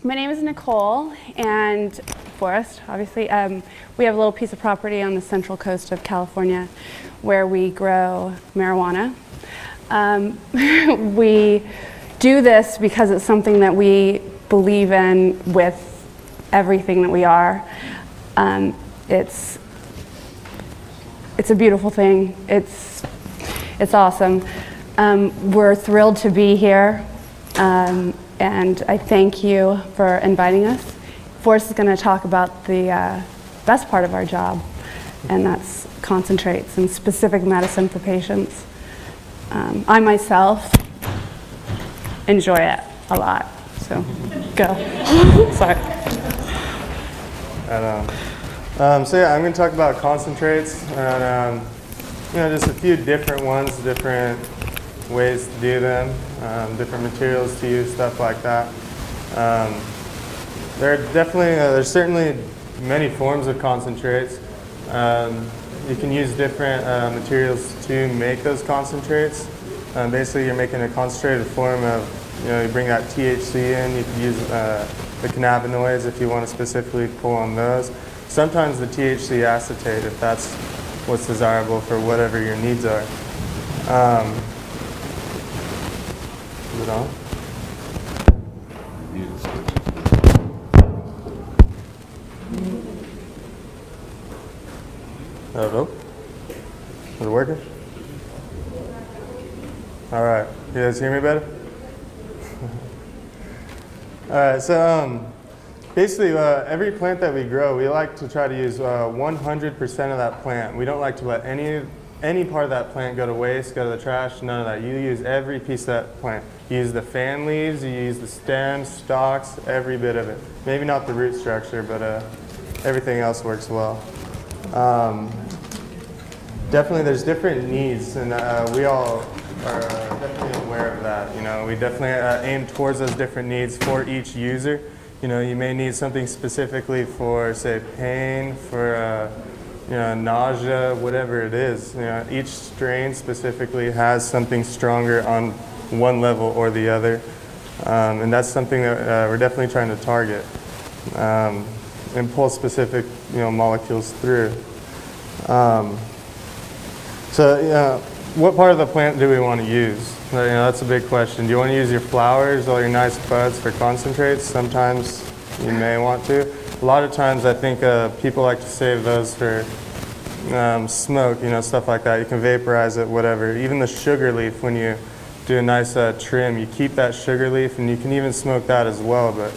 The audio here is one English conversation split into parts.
My name is Nicole, and Forrest, obviously. We have a little piece of property on the central coast of California where we grow marijuana. We do this because it's something that we believe in with everything that we are. It's a beautiful thing. It's awesome. We're thrilled to be here, and I thank you for inviting us. Forrest is going to talk about the best part of our job, and that's concentrates and specific medicine for patients. I myself enjoy it a lot, so go. Sorry. So yeah, I'm going to talk about concentrates and just a few different ones, different ways to do them, different materials to use, stuff like that. There's certainly many forms of concentrates. You can use different materials to make those concentrates. Basically, you're making a concentrated form of, you bring that THC in. You can use the cannabinoids if you want to specifically pull on those. Sometimes the THC acetate, if that's what's desirable for whatever your needs are. Is it on? Hello? Is it working? All right. You guys hear me better? All right. So basically, every plant that we grow, we like to try to use 100% of that plant. We don't like to let any part of that plant go to waste, go to the trash, none of that. You use every piece of that plant. You use the fan leaves, you use the stems, stalks, every bit of it. Maybe not the root structure, but everything else works well. Definitely there's different needs, and we all are definitely aware of that. We definitely aim towards those different needs for each user. You may need something specifically for, say, pain, for nausea, whatever it is. Each strain specifically has something stronger on one level or the other, and that's something that we're definitely trying to target and pull specific molecules through. So what part of the plant do we want to use? That's a big question. Do you want to use your flowers, all your nice buds for concentrates? Sometimes you may want to. A lot of times I think people like to save those for smoke, stuff like that. You can vaporize it, whatever. Even the sugar leaf, when you do a nice trim, you keep that sugar leaf, and you can even smoke that as well. But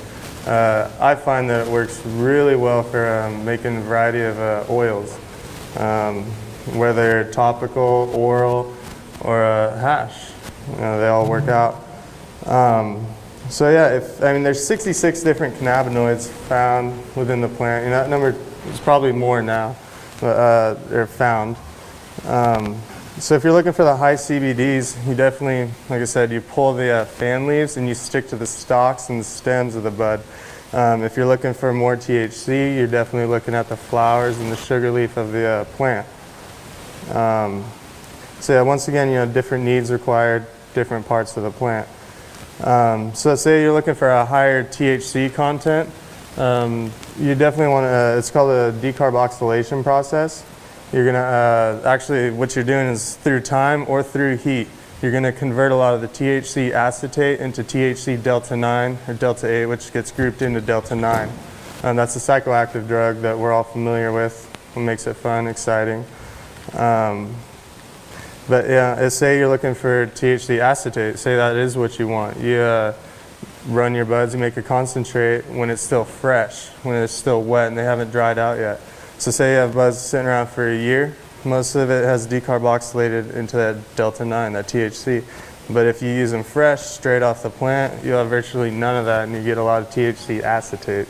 I find that it works really well for making a variety of oils, whether topical, oral, or hash. They all work out. So yeah, there's 66 different cannabinoids found within the plant. That number is probably more now, but they're found. So if you're looking for the high CBDs, you definitely, like I said, you pull the fan leaves and you stick to the stalks and the stems of the bud. If you're looking for more THC, you're definitely looking at the flowers and the sugar leaf of the plant. So yeah, once again, different needs required different parts of the plant. So say you're looking for a higher THC content, you definitely want to, it's called a decarboxylation process. You're going to, actually what you're doing is through time or through heat, you're going to convert a lot of the THC acetate into THC delta 9 or delta 8, which gets grouped into delta 9. That's a psychoactive drug that we're all familiar with. It makes it fun, exciting. But yeah, say you're looking for THC acetate, say that is what you want. You run your buds, you make a concentrate when it's still fresh, when it's still wet and they haven't dried out yet. So say you have buds sitting around for a year, most of it has decarboxylated into that delta 9, that THC. But if you use them fresh, straight off the plant, you'll have virtually none of that and you get a lot of THC acetate.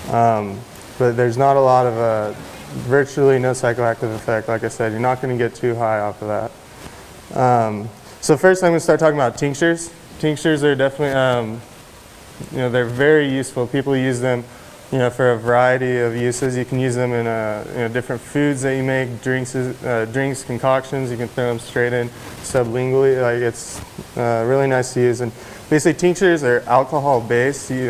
But there's not a lot of virtually no psychoactive effect. Like I said, you're not going to get too high off of that. So first I'm going to start talking about tinctures. Tinctures are definitely, they're very useful. People use them, for a variety of uses. You can use them in different foods that you make, drinks, concoctions. You can throw them straight in sublingually. Like it's really nice to use. And Basically, tinctures are alcohol-based. You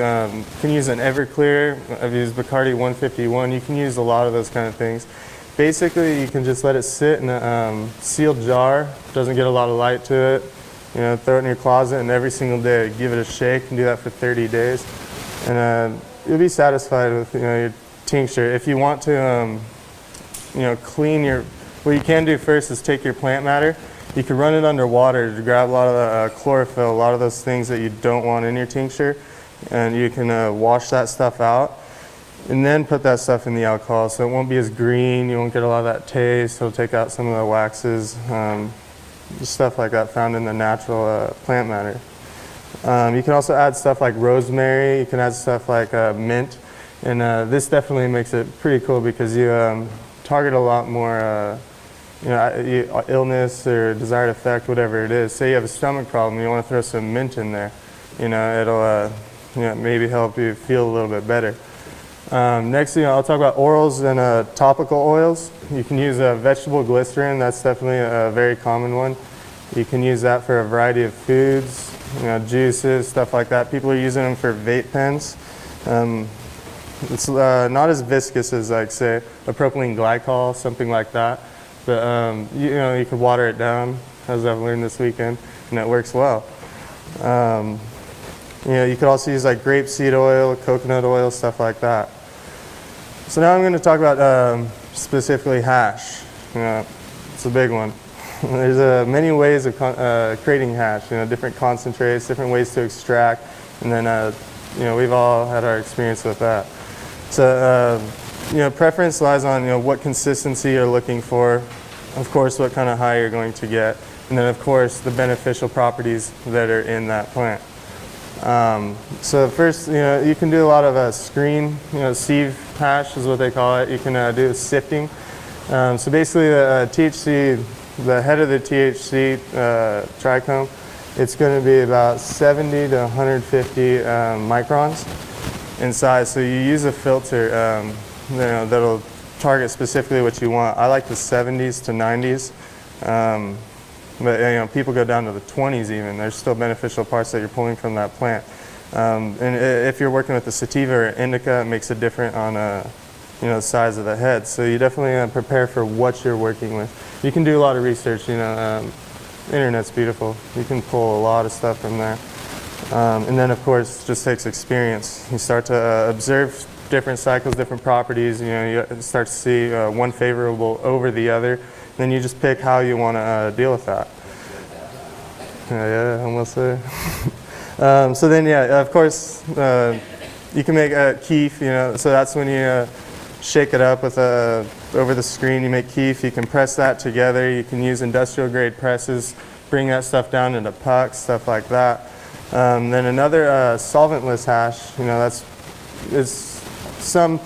can use an Everclear. I've used Bacardi 151. You can use a lot of those kind of things. Basically, you can just let it sit in a sealed jar. Doesn't get a lot of light to it. You know, throw it in your closet, and every single day, give it a shake, and do that for 30 days. And you'll be satisfied with your tincture. If you want to, clean your, what you can do first is take your plant matter. You can run it under water to grab a lot of the chlorophyll, a lot of those things that you don't want in your tincture, and you can wash that stuff out, and then put that stuff in the alcohol, so it won't be as green. You won't get a lot of that taste. It'll take out some of the waxes, stuff like that found in the natural plant matter. You can also add stuff like rosemary. You can add stuff like mint, and this definitely makes it pretty cool because you target a lot more illness or desired effect, whatever it is. Say you have a stomach problem, you want to throw some mint in there. It'll maybe help you feel a little bit better. Next, I'll talk about orals and topical oils. You can use vegetable glycerin. That's definitely a very common one. You can use that for a variety of foods, juices, stuff like that. People are using them for vape pens. It's not as viscous as, like, say, a propylene glycol, something like that. But you could water it down, as I've learned this weekend, and it works well. You could also use like grapeseed oil, coconut oil, stuff like that. So now I'm going to talk about specifically hash. It's a big one. There's many ways of creating hash. Different concentrates, different ways to extract, and then we've all had our experience with that. So preference lies on what consistency you're looking for, of course what kind of high you're going to get, and then of course the beneficial properties that are in that plant. So first, you can do a lot of screen, sieve hash is what they call it. You can do sifting. So basically the THC, the head of the THC trichome, it's going to be about 70 to 150 microns in size. So you use a filter that'll target specifically what you want. I like the 70s to 90s. But people go down to the 20s even. There's still beneficial parts that you're pulling from that plant. And if you're working with the sativa or indica, it makes it different on the size of the head. So you definitely prepare for what you're working with. You can do a lot of research. Internet's beautiful. You can pull a lot of stuff from there. And then of course, it just takes experience. You start to observe different cycles, different properties. You start to see one favorable over the other. Then you just pick how you want to deal with that. Yeah, almost there. So then, of course, you can make a keef. So that's when you shake it up with over the screen. You make keef. You can press that together. You can use industrial grade presses, bring that stuff down into pucks, stuff like that. Then another solventless hash. Some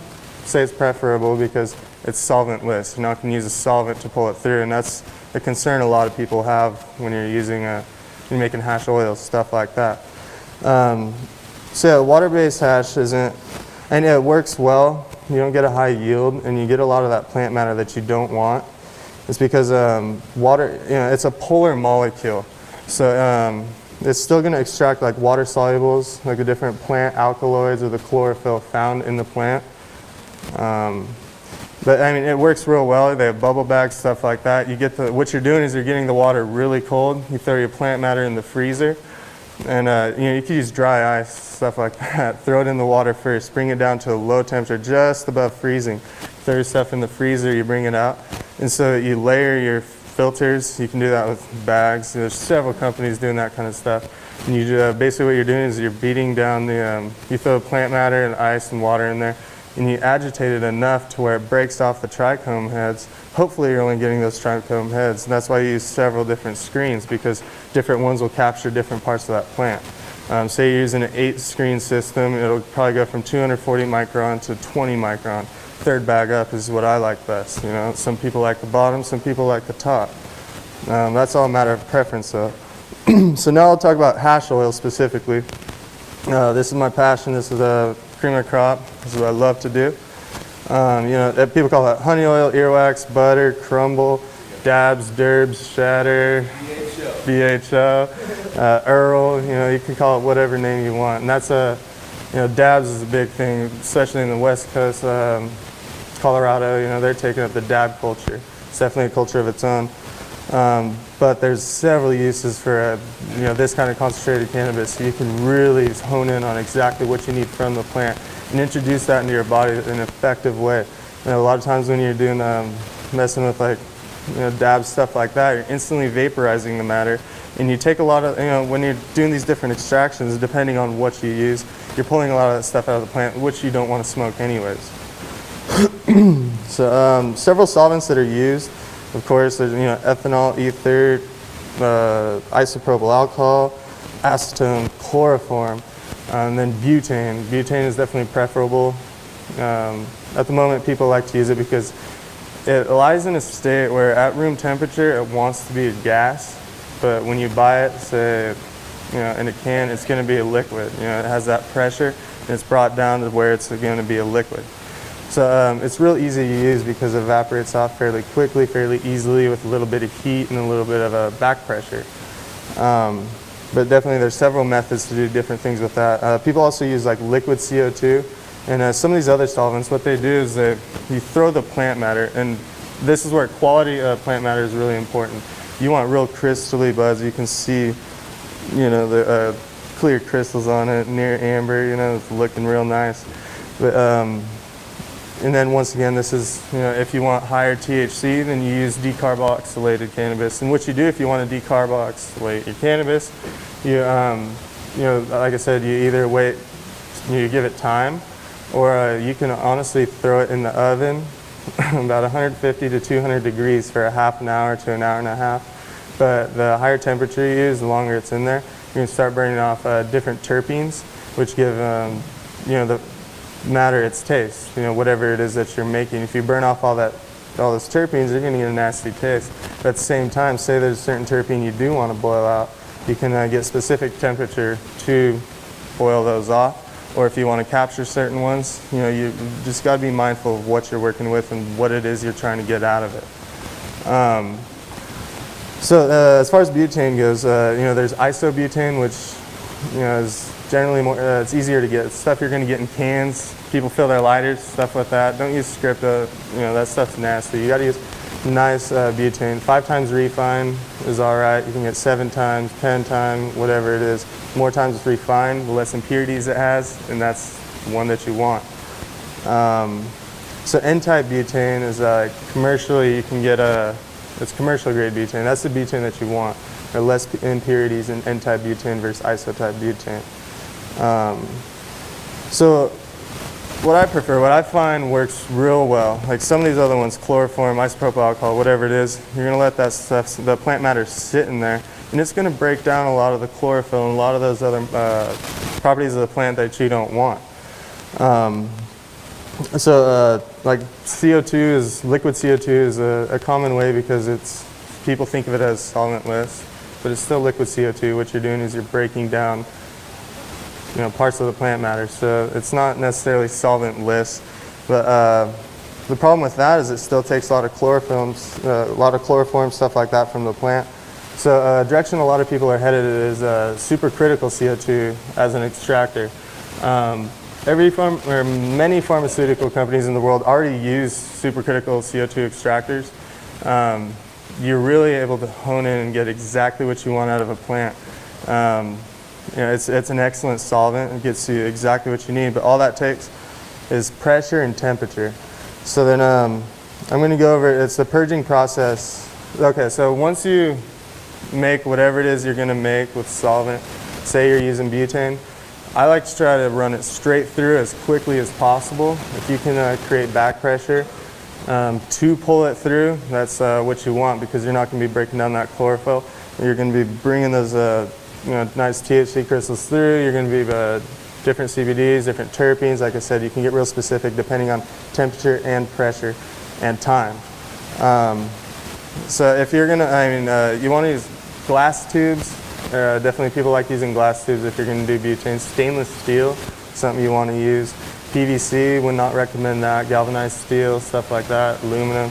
say it's preferable because it's solventless. You can use a solvent to pull it through, and that's a concern a lot of people have when you're you're making hash oils, stuff like that. So water-based hash isn't, and it works well. You don't get a high yield, and you get a lot of that plant matter that you don't want. It's because water, it's a polar molecule. So it's still going to extract like water solubles, like the different plant alkaloids or the chlorophyll found in the plant. But it works real well. They have bubble bags, stuff like that. What you're doing is you're getting the water really cold. You throw your plant matter in the freezer, and you could use dry ice, stuff like that. Throw it in the water first. Bring it down to a low temperature, just above freezing. Throw your stuff in the freezer. You bring it out, and so you layer your filters. You can do that with bags. There's several companies doing that kind of stuff. And basically what you're doing is you're beating down you throw plant matter and ice and water in there, and you agitate it enough to where it breaks off the trichome heads. Hopefully you're only getting those trichome heads, and that's why you use several different screens, because different ones will capture different parts of that plant. Say you're using an 8-screen system, it'll probably go from 240 micron to 20 micron. Third bag up is what I like best. Some people like the bottom, some people like the top. That's all a matter of preference though. So now I'll talk about hash oil specifically. This is my passion. This is a cream of crop. This is what I love to do. People call that honey oil, earwax, butter, crumble, dabs, derbs, shatter. BHO, Earl, you know, you can call it whatever name you want. And that's you know, dabs is a big thing, especially in the West Coast, Colorado, you know, they're taking up the dab culture. It's definitely a culture of its own. But there's several uses for you know, this kind of concentrated cannabis. So you can really hone in on exactly what you need from the plant and introduce that into your body in an effective way. You know, a lot of times when you're doing messing with like, you know, dabs, stuff like that, you're instantly vaporizing the matter. And you take a lot of, you know, when you're doing these different extractions, depending on what you use, you're pulling a lot of that stuff out of the plant, which you don't want to smoke anyways. So several solvents that are used, of course, there's, you know, ethanol, ether, isopropyl alcohol, acetone, chloroform, and then butane. Butane is definitely preferable. At the moment, people like to use it because it lies in a state where at room temperature, it wants to be a gas, but when you buy it, say, you know, in a can, it's going to be a liquid. You know, it has that pressure, and it's brought down to where it's going to be a liquid. So it's real easy to use because it evaporates off fairly quickly, fairly easily with a little bit of heat and a little bit of a back pressure. But definitely there's several methods to do different things with that. People also use like liquid CO2 and some of these other solvents. What they do is you throw the plant matter, and this is where quality of plant matter is really important. You want real crystally buds. You can see, you know, the clear crystals on it, near amber, you know, it's looking real nice. But, and then once again, this is, you know, if you want higher THC, then you use decarboxylated cannabis. And what you do if you want to decarboxylate your cannabis, you know, like I said, you either wait, you give it time, or you can honestly throw it in the oven about 150 to 200 degrees for a half an hour to an hour and a half. But the higher temperature you use, the longer it's in there, you're going to start burning off different terpenes, which give, you know, the matter its taste, you know, whatever it is that you're making. If you burn off all those terpenes, you're going to get a nasty taste. But at the same time, say there's a certain terpene you do want to boil out, you can get specific temperature to boil those off. Or if you want to capture certain ones, you know, you just got to be mindful of what you're working with and what it is you're trying to get out of it. So as far as butane goes, you know, there's isobutane, which, you know, is generally more, it's easier to get. It's stuff you're going to get in cans. People fill their lighters, stuff like that. Don't use Scripta. You know, that stuff's nasty. You got to use nice butane. 5 times refined is all right. You can get 7 times, 10 times, whatever it is. The more times it's refined, the less impurities it has, and that's one that you want. So N-type butane is commercially, you can get it's commercial grade butane. That's the butane that you want. There are less impurities in N-type butane versus isotype butane. So what I prefer, what I find works real well, like some of these other ones, chloroform, isopropyl alcohol, whatever it is, you're going to let that stuff, the plant matter sit in there, and it's going to break down a lot of the chlorophyll and a lot of those other properties of the plant that you don't want. Like CO2 is, liquid CO2 is a common way because people think of it as solventless, but it's still liquid CO2. What you're doing is you're breaking down, you know, parts of the plant matter. So it's not necessarily solventless, but the problem with that is it still takes a lot of chloroforms, stuff like that from the plant. So direction a lot of people are headed is supercritical CO2 as an extractor. Many pharmaceutical companies in the world already use supercritical CO2 extractors. You're really able to hone in and get exactly what you want out of a plant. You know, it's an excellent solvent. It gets you exactly what you need, but all that takes is pressure and temperature. So then I'm going to go over, it's the purging process. Okay, so once you make whatever it is you're going to make with solvent, say you're using butane, I like to try to run it straight through as quickly as possible. If you can create back pressure to pull it through, that's what you want, because you're not going to be breaking down that chlorophyll. You're going to be bringing those you know, nice THC crystals through. You're going to be different CBDs, different terpenes. Like I said, you can get real specific depending on temperature and pressure and time. So if you're going to, you want to use glass tubes. Definitely people like using glass tubes if you're going to do butane. Stainless steel, something you want to use. PVC, would not recommend that. Galvanized steel, stuff like that. Aluminum.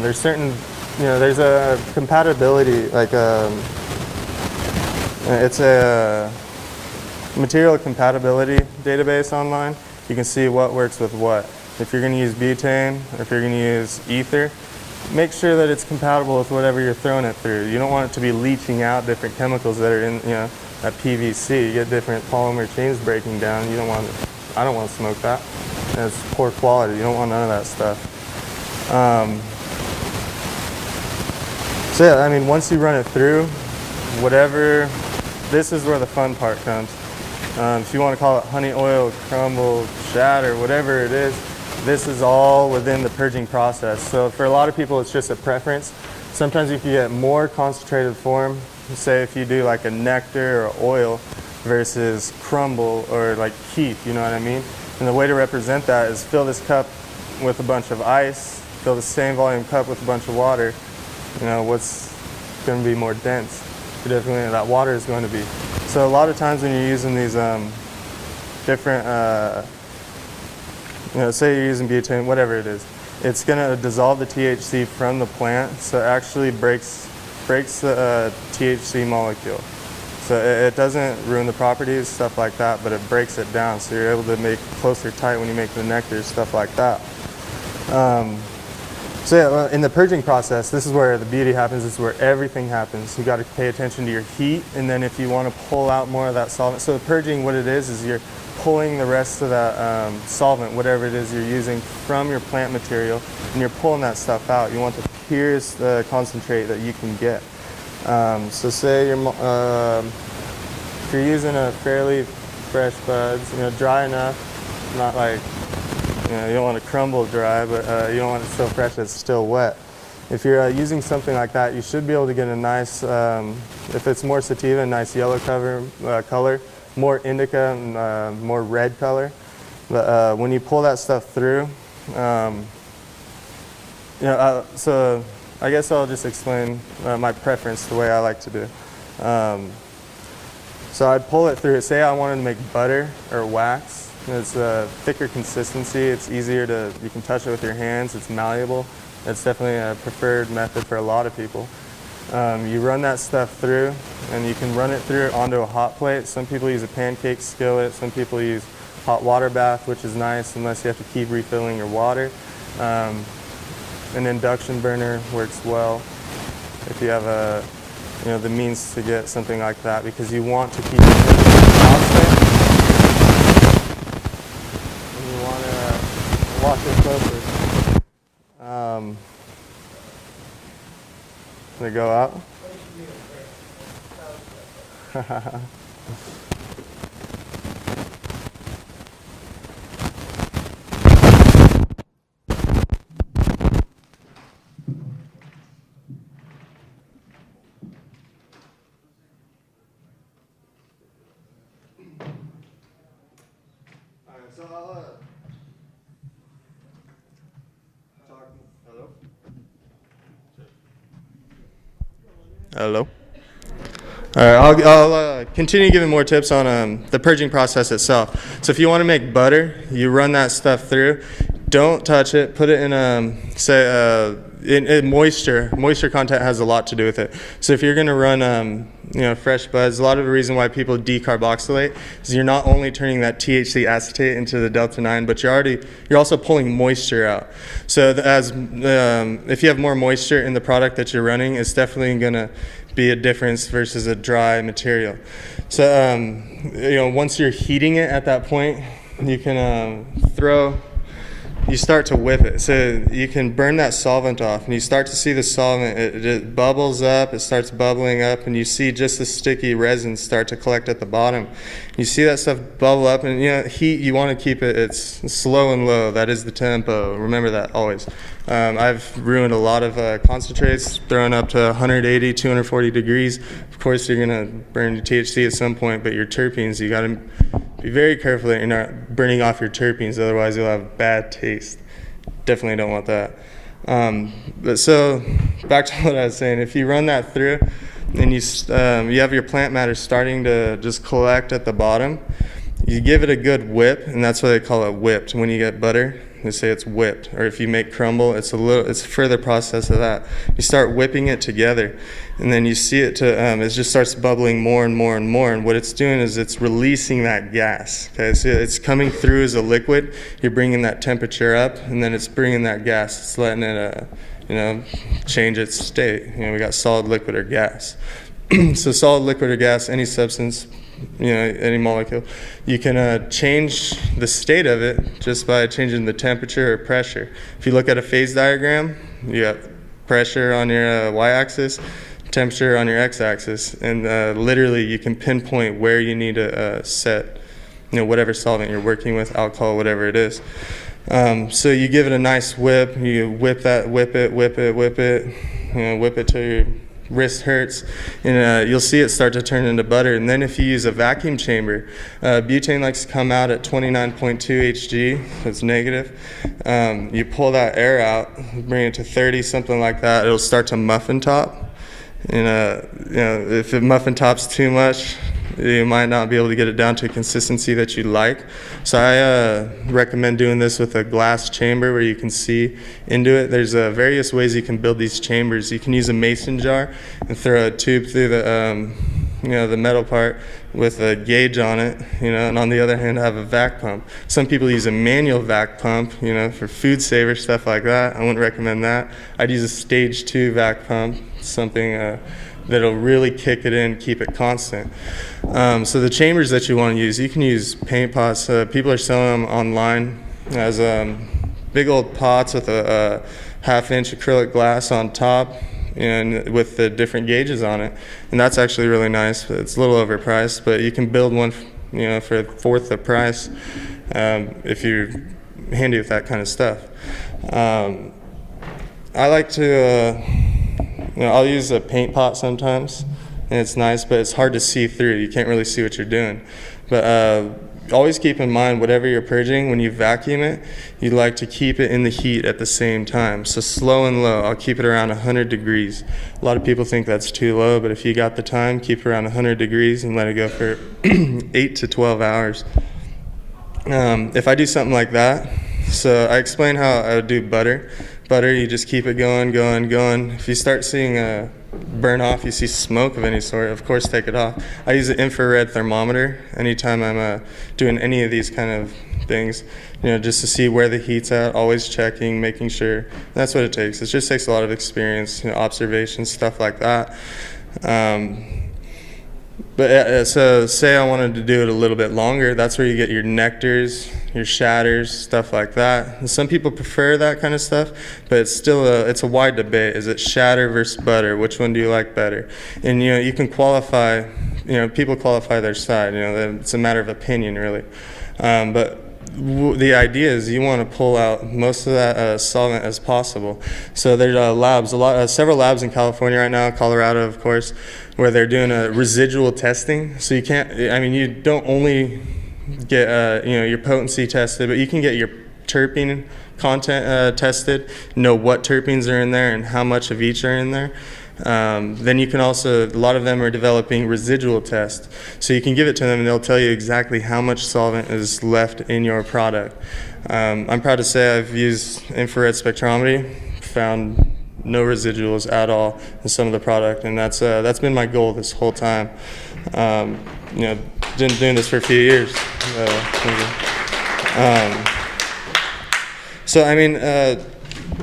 There's certain, you know, there's a compatibility, like It's a material compatibility database online. You can see what works with what. If you're going to use butane, or if you're going to use ether, make sure that it's compatible with whatever you're throwing it through. You don't want it to be leaching out different chemicals that are in, that PVC. You get different polymer chains breaking down. You don't want to, I don't want to smoke that. It's poor quality. You don't want none of that stuff. So yeah, I mean, once you run it through, whatever, this is where the fun part comes. If you want to call it honey oil, crumble, shatter, whatever it is, this is all within the purging process. So for a lot of people, it's just a preference. Sometimes if you get more concentrated form, say if you do like a nectar or oil versus crumble or like keef, you know what I mean? And the way to represent that is fill this cup with a bunch of ice, fill the same volume cup with a bunch of water. You know, what's going to be more dense? Definitely that water is going to be. So a lot of times when you're using these different, say you're using butane, whatever it is, it's going to dissolve the THC from the plant, so it actually breaks the THC molecule. So it doesn't ruin the properties, stuff like that, but it breaks it down, so you're able to make closer tight when you make the nectar, stuff like that. So yeah, in the purging process, this is where the beauty happens. This is where everything happens. You got to pay attention to your heat, and then if you want to pull out more of that solvent. So the purging, what it is you're pulling the rest of that solvent, whatever it is you're using, from your plant material, and you're pulling that stuff out. You want the purest concentrate that you can get. So say if you're using a fairly fresh buds, dry enough, not like, you don't want to crumble dry, but you don't want it so fresh that it's still wet. If you're using something like that, you should be able to get a nice, if it's more sativa, a nice yellow color, more indica, and more red color. But when you pull that stuff through, so I guess I'll just explain my preference, the way I like to do. So I'd pull it through. Say I wanted to make butter or wax. It's a thicker consistency. It's easier to, you can touch it with your hands. It's malleable. It's definitely a preferred method for a lot of people. You run that stuff through, and you can run it through onto a hot plate. Some people use a pancake skillet. Some people use hot water bath, which is nice unless you have to keep refilling your water. An induction burner works well if you have the means to get something like that, because you want to keep it outside. Watch it closer. They go out. Alright, so I'll Hello. All right, I'll continue giving more tips on the purging process itself. So if you want to make butter, you run that stuff through. Don't touch it. Put it in moisture. Moisture content has a lot to do with it. So if you're going to run fresh buds, a lot of the reason why people decarboxylate is you're not only turning that THC acetate into the delta 9, but you're also pulling moisture out. So if you have more moisture in the product that you're running, it's definitely going to be a difference versus a dry material. So once you're heating it at that point, you can you start to whip it. So you can burn that solvent off, and you start to see the solvent, it bubbles up, it starts bubbling up, and you see just the sticky resin start to collect at the bottom. You see that stuff bubble up, and heat, you want to keep it's slow and low. That is the tempo. Remember that always. I've ruined a lot of concentrates, throwing up to 180, 240 degrees. Of course, you're going to burn your THC at some point, but your terpenes, you got to be very careful that you're not burning off your terpenes, otherwise you'll have bad taste. Definitely don't want that. But so, back to what I was saying, if you run that through, and you have your plant matter starting to just collect at the bottom, you give it a good whip, and that's why they call it whipped when you get butter. they say it's whipped. Or if you make crumble, it's a further process of that. You start whipping it together, and then you see it it just starts bubbling more and more and more. And what it's doing is it's releasing that gas. Okay, so it's coming through as a liquid. You're bringing that temperature up, and then it's bringing that gas. It's letting it, change its state. We got solid, liquid, or gas. So solid, liquid, or gas, any substance, any molecule, you can change the state of it just by changing the temperature or pressure. If you look at a phase diagram, you got pressure on your y-axis, temperature on your x-axis, and literally you can pinpoint where you need to set, whatever solvent you're working with, alcohol, whatever it is. So you give it a nice whip. You whip it, whip it till your wrist hurts, and you'll see it start to turn into butter. And then if you use a vacuum chamber, butane likes to come out at 29.2 Hg, so it's negative. You pull that air out, bring it to 30, something like that. It'll start to muffin top. And if it muffin tops too much, you might not be able to get it down to a consistency that you like. So I recommend doing this with a glass chamber where you can see into it. There's various ways you can build these chambers. You can use a mason jar and throw a tube through the metal part with a gauge on it, and on the other hand have a vac pump. Some people use a manual vac pump, for food saver, stuff like that. I wouldn't recommend that. I'd use a stage 2 vac pump, something that'll really kick it in, keep it constant. So the chambers that you want to use, you can use paint pots. People are selling them online as big old pots with a half-inch acrylic glass on top and with the different gauges on it. And that's actually really nice. It's a little overpriced, but you can build one for a fourth the price if you're handy with that kind of stuff. I like to I'll use a paint pot sometimes, and it's nice, but it's hard to see through. You can't really see what you're doing. But always keep in mind, whatever you're purging, when you vacuum it, you like to keep it in the heat at the same time. So slow and low. I'll keep it around 100 degrees. A lot of people think that's too low, but if you got the time, keep it around 100 degrees and let it go for 8 to 12 hours. If I do something like that, so I explain how I would do butter. Butter, you just keep it going. If you start seeing burn off, you see smoke of any sort, of course take it off. I use an infrared thermometer anytime I'm doing any of these kind of things, just to see where the heat's at, always checking, making sure. That's what it takes. It just takes a lot of experience, observation, stuff like that. But so say I wanted to do it a little bit longer, that's where you get your nectars, your shatters, stuff like that. And some people prefer that kind of stuff, but it's still it's a wide debate. Is it shatter versus butter? Which one do you like better? And you can qualify, people qualify their side, it's a matter of opinion really. But the idea is you want to pull out most of that solvent as possible. So there's labs, several labs in California right now, Colorado of course, where they're doing a residual testing. So you can't, you don't only get your potency tested, but you can get your terpene content tested, know what terpenes are in there and how much of each are in there. Then you can also, a lot of them are developing residual tests. So you can give it to them and they'll tell you exactly how much solvent is left in your product. I'm proud to say I've used infrared spectrometry, found no residuals at all in some of the product, and that's been my goal this whole time. Been doing this for a few years.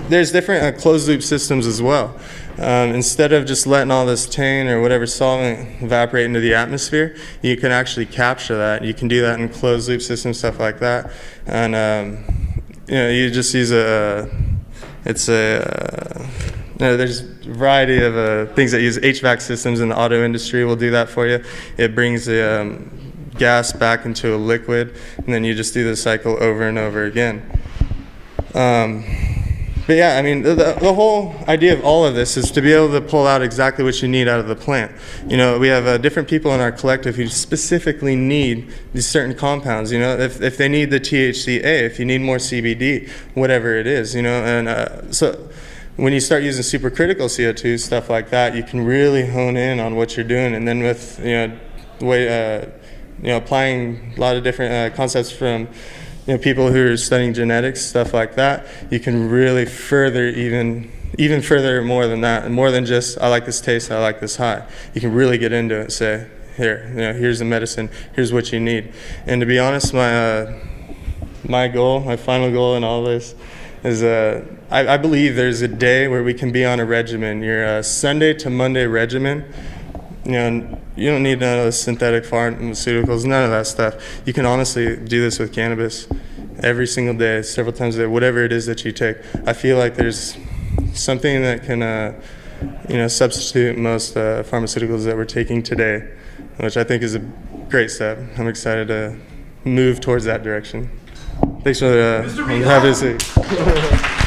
There's different closed loop systems as well. Instead of just letting all this tane or whatever solvent evaporate into the atmosphere, you can actually capture that. You can do that in closed loop systems, stuff like that. And you just use there's a variety of things that use HVAC systems in the auto industry will do that for you. It brings the gas back into a liquid, and then you just do the cycle over and over again. But yeah, the whole idea of all of this is to be able to pull out exactly what you need out of the plant. We have different people in our collective who specifically need these certain compounds. If they need the THCA, if you need more CBD, whatever it is. So when you start using supercritical CO2, stuff like that, you can really hone in on what you're doing. And then with applying a lot of different concepts from people who are studying genetics, stuff like that, you can really further even further more than that, and more than just, I like this taste, I like this high. You can really get into it and say, here, here's the medicine, here's what you need. And to be honest, my goal, my final goal in all this is, I believe there's a day where we can be on a regimen, your Sunday to Monday regimen. You don't need none of the synthetic pharmaceuticals, none of that stuff. You can honestly do this with cannabis every single day, several times a day, whatever it is that you take. I feel like there's something that can, substitute most pharmaceuticals that we're taking today, which I think is a great step. I'm excited to move towards that direction. Thanks for having us.